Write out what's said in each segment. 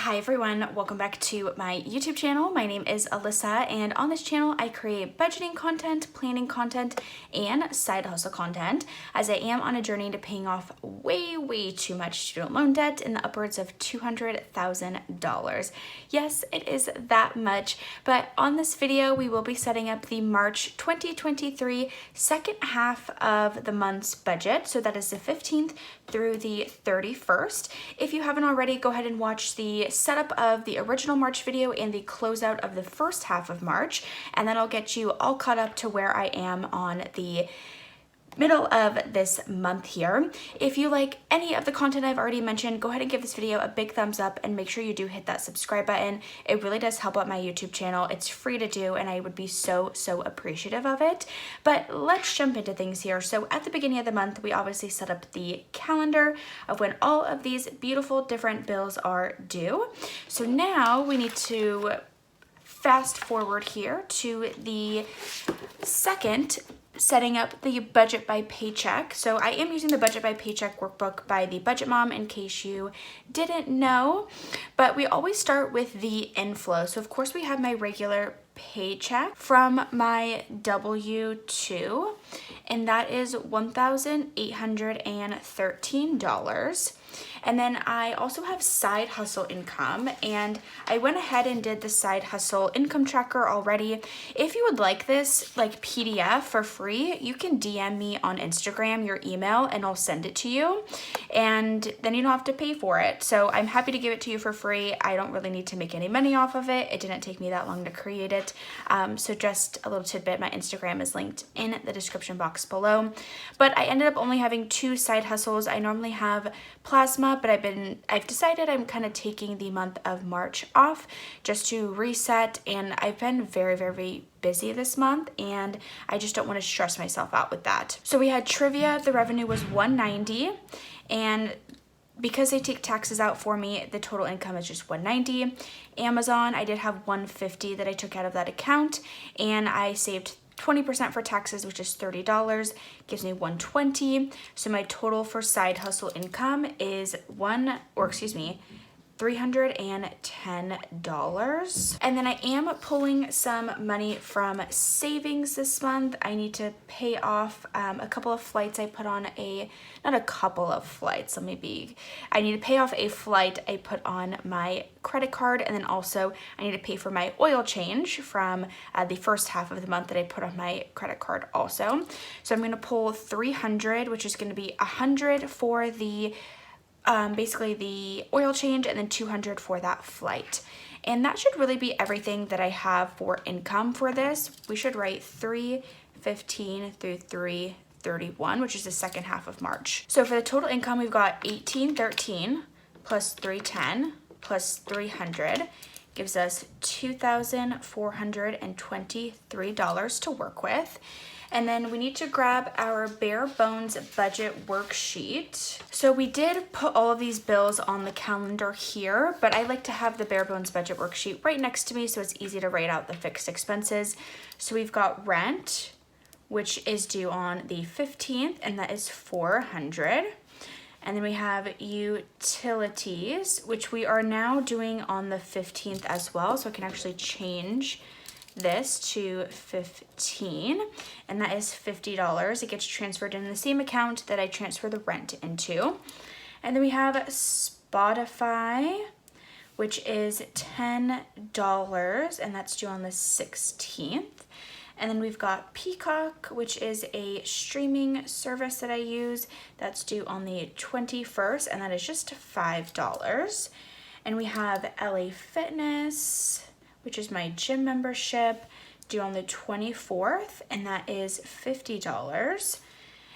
Hi everyone, welcome back to my YouTube channel. My name is Alyssa, and on this channel I create budgeting content, planning content, and side hustle content as I am on a journey to paying off way too much student loan debt in the upwards of $200,000. Yes, it is that much, but on this video we will be setting up the March 2023 second half of the month's budget. So that is the 15th through the 31st. If you haven't already, go ahead and watch the setup of the original March video and the closeout of the first half of March, and that'll get you all caught up to where I am on the middle of this month here. If you like any of the content I've already mentioned, go ahead and give this video a big thumbs up and make sure you do hit that subscribe button. It really does help out my YouTube channel. It's free to do and I would be so appreciative of it. But let's jump into things here. So at the beginning of the month, we obviously set up the calendar of when all of these beautiful different bills are due. So now we need to fast forward here to the second, setting up the budget by paycheck. So I am using the budget by paycheck workbook by the Budget Mom in case you didn't know, but we always start with the inflow. So of course we have my regular paycheck from my W-2, and that is $1,813. And then I also have side hustle income, and I went ahead and did the side hustle income tracker already. If you would like this like PDF for free, you can DM me on Instagram your email and I'll send it to you, and then you don't have to pay for it. So I'm happy to give it to you for free. I don't really need to make any money off of it. It didn't take me that long to create it. So just a little tidbit, my Instagram is linked in the description box below. But I ended up only having 2 side hustles. I normally have plasma, but I've decided I'm kind of taking the month of March off just to reset, and I've been very busy this month and I just don't want to stress myself out with that. So we had trivia. The revenue was $190, and because they take taxes out for me, the total income is just $190. Amazon, I did have $150 that I took out of that account, and I saved 20% for taxes, which is $30, gives me $120. So my total for side hustle income is $310. And then I am pulling some money from savings this month. I need to pay off a couple of flights I put on not a couple of flights, so maybe I need to pay off a flight I put on my credit card, and then also I need to pay for my oil change from the first half of the month that I put on my credit card also. So I'm gonna pull $300, which is gonna be $100 for the basically the oil change, and then $200 for that flight. And that should really be everything that I have for income for this. We should write 315 through 331, which is the second half of March. So for the total income, we've got 1813 plus 310 plus 300 gives us $2,423 to work with. And then we need to grab our bare bones budget worksheet. So we did put all of these bills on the calendar here, but I like to have the bare bones budget worksheet right next to me so it's easy to write out the fixed expenses. So we've got rent, which is due on the 15th, and that is $400. And then we have utilities, which we are now doing on the 15th as well, so I can actually change this to 15, and that is $50. It gets transferred in the same account that I transfer the rent into. And then we have Spotify, which is $10, and that's due on the 16th. And then we've got Peacock, which is a streaming service that I use. That's due on the 21st, and that is just $5. And we have LA Fitness, which is my gym membership, due on the 24th, and that is $50.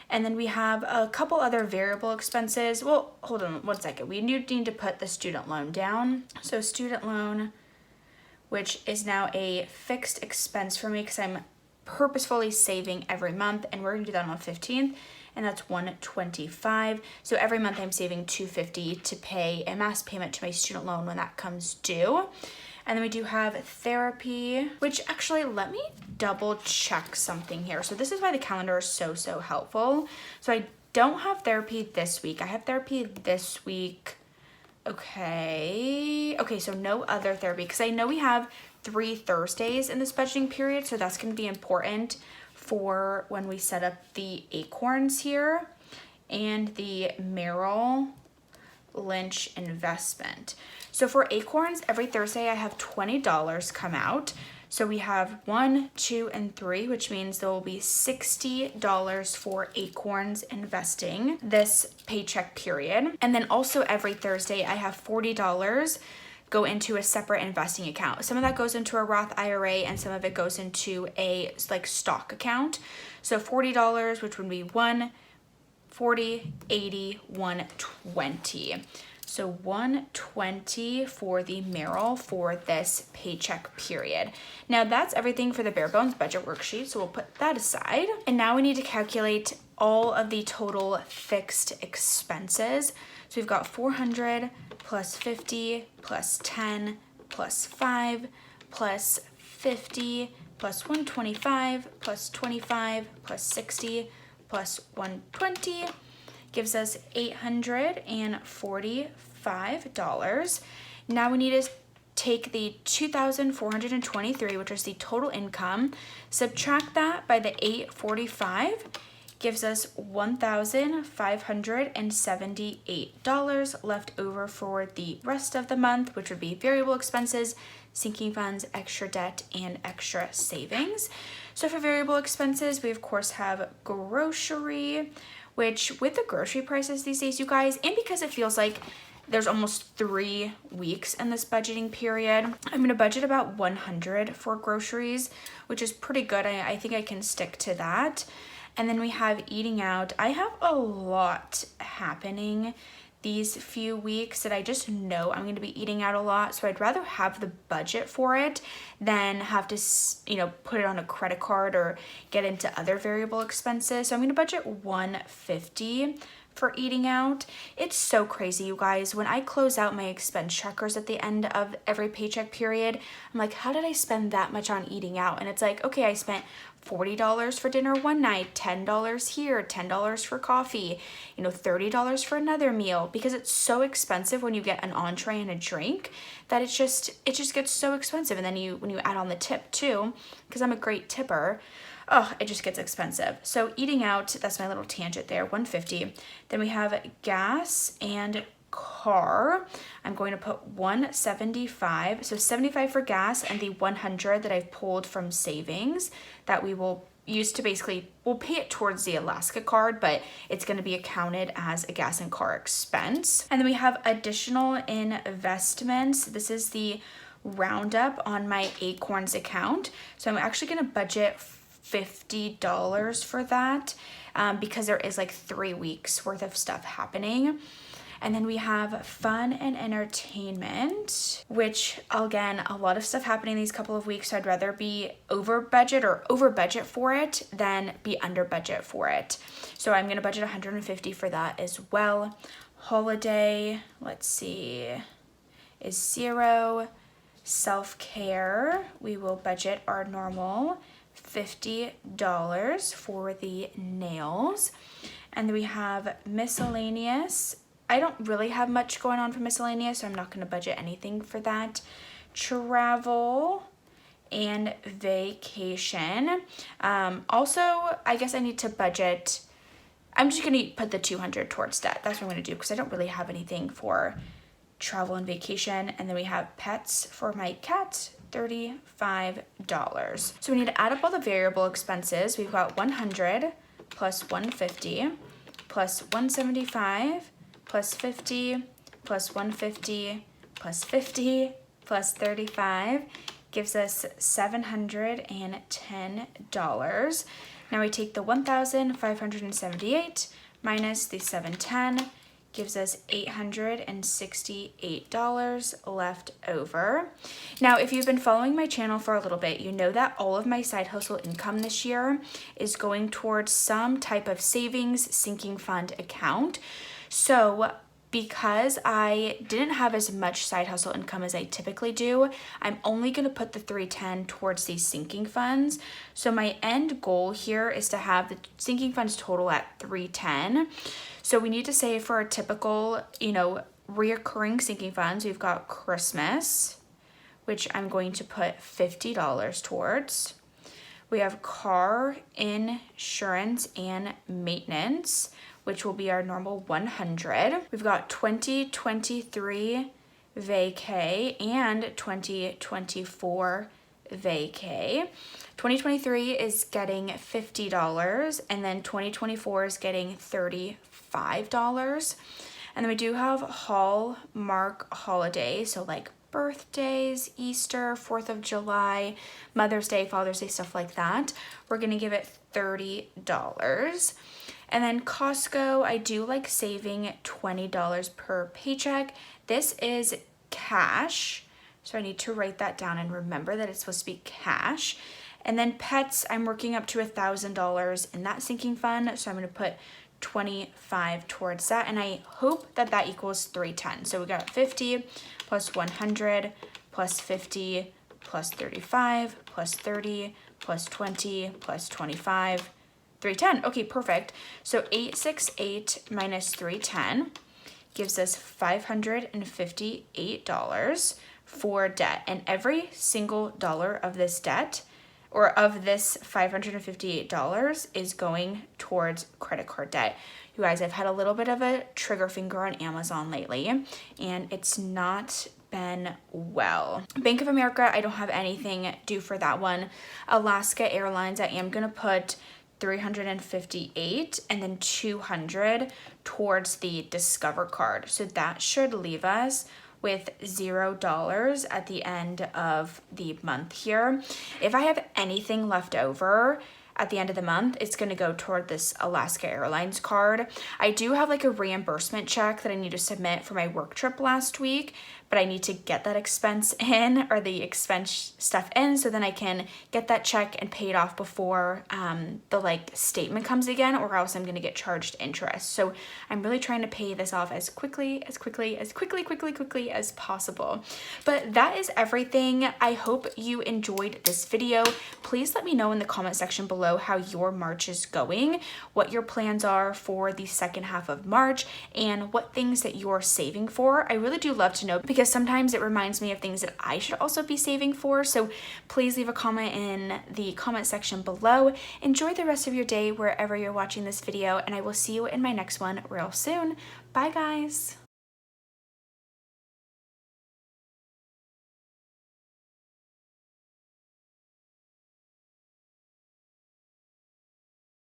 And then we have a couple other variable expenses. Well, hold on one second. We need to put the student loan down. So student loan, which is now a fixed expense for me because I'm purposefully saving every month, and we're gonna do that on the 15th, and that's $125. So every month I'm saving $250 to pay a mass payment to my student loan when that comes due. And then we do have therapy, which actually, let me double check something here. So this is why the calendar is so helpful. So I don't have therapy this week. I have therapy this week Okay, so no other therapy, because I know we have 3 Thursdays in this budgeting period, so that's going to be important for when we set up the acorns here and the Merrill Lynch investment. So for acorns, every Thursday I have $20 come out. So we have 1, 2, and 3, which means there will be $60 for acorns investing this paycheck period. And then also every Thursday I have $40 go into a separate investing account. Some of that goes into a Roth IRA and some of it goes into a like stock account. So $40, which would be 140, 80, 120. So 120 for the Merrill for this paycheck period. Now that's everything for the bare bones budget worksheet, so we'll put that aside. And now we need to calculate all of the total fixed expenses. So we've got 400 plus 50 plus 10 plus 5 plus 50 plus 125 plus 25 plus 60 plus 120 gives us $845. Now we need to take the 2,423, which is the total income, subtract that by the 845, gives us $1,578 left over for the rest of the month, which would be variable expenses, sinking funds, extra debt, and extra savings. So for variable expenses, we of course have grocery, which with the grocery prices these days, you guys, and because it feels like there's almost 3 weeks in this budgeting period, I'm going to budget about 100 for groceries, which is pretty good. I think I can stick to that. And then we have eating out. I have a lot happening these few weeks that I just know I'm going to be eating out a lot. So I'd rather have the budget for it than have to, put it on a credit card or get into other variable expenses. So I'm going to budget 150 for eating out. It's so crazy, you guys. When I close out my expense checkers at the end of every paycheck period, I'm like, how did I spend that much on eating out? And it's like, okay, I spent $40 for dinner one night, $10 here, $10 for coffee, $30 for another meal, because it's so expensive when you get an entree and a drink that it just gets so expensive. And then when you add on the tip too, because I'm a great tipper, it just gets expensive. So eating out, that's my little tangent there, 150. Then we have gas and car. I'm going to put 175. So 75 for gas and the 100 that I've pulled from savings that we will use to we'll pay it towards the Alaska card, but it's going to be accounted as a gas and car expense. And then we have additional investments. This is the roundup on my Acorns account. So I'm actually going to budget $50 for that because there is like 3 weeks worth of stuff happening. And then we have fun and entertainment, which again, a lot of stuff happening these couple of weeks. So I'd rather be over budget for it than be under budget for it. So I'm going to budget 150 for that as well. Holiday, let's see, is 0. Self-care, we will budget our normal $50 for the nails. And then we have miscellaneous. I don't really have much going on for miscellaneous, so I'm not going to budget anything for that. Travel and vacation. Also, I guess I need to budget. I'm just going to put the 200 towards that. That's what I'm going to do because I don't really have anything for travel and vacation. And then we have pets for my cat, $35. So we need to add up all the variable expenses. We've got 100 plus 150 plus 175 plus 50 plus 150 plus 50 plus 35 gives us $710. Now we take the 1,578 minus the 710, gives us $868 left over. Now, if you've been following my channel for a little bit, you know that all of my side hustle income this year is going towards some type of savings sinking fund account. So because I didn't have as much side hustle income as I typically do, I'm only going to put the $310 towards these sinking funds. So my end goal here is to have the sinking funds total at $310. So we need to say for a typical, reoccurring sinking funds, we've got Christmas, which I'm going to put $50 towards. We have car insurance and maintenance, which will be our normal 100. We've got 2023 vacay and 2024 vacay. 2023 is getting $50 and then 2024 is getting $35. And then we do have Hallmark holidays, so like birthdays, Easter, 4th of July, Mother's Day, Father's Day, stuff like that. We're gonna give it $30. And then Costco, I do like saving $20 per paycheck. This is cash, so I need to write that down and remember that it's supposed to be cash. And then pets, I'm working up to $1,000 in that sinking fund, so I'm gonna put 25 towards that, and I hope that that equals 310. So we got 50 plus 100 plus 50 plus 35 plus 30 plus 20 plus 25, 310. Okay, perfect. So 868 minus 310 gives us $558 for debt, and every single dollar of this debt or of this $558 is going towards credit card debt. You guys, I've had a little bit of a trigger finger on Amazon lately, and it's not been well. Bank of America, I don't have anything due for that one. Alaska Airlines, I am gonna put 358 and then 200 towards the Discover card. So that should leave us with $0 at the end of the month here. If I have anything left over at the end of the month, it's gonna go toward this Alaska Airlines card. I do have like a reimbursement check that I need to submit for my work trip last week, but I need to get that expense in, or the expense stuff in, so then I can get that check and pay it off before the like statement comes again, or else I'm gonna get charged interest. So I'm really trying to pay this off as quickly as possible. But that is everything. I hope you enjoyed this video. Please let me know in the comment section below how your March is going, what your plans are for the second half of March, and what things that you're saving for. I really do love to know, because sometimes it reminds me of things that I should also be saving for. So please leave a comment in the comment section below. Enjoy the rest of your day wherever you're watching this video, and I will see you in my next one real soon. Bye guys.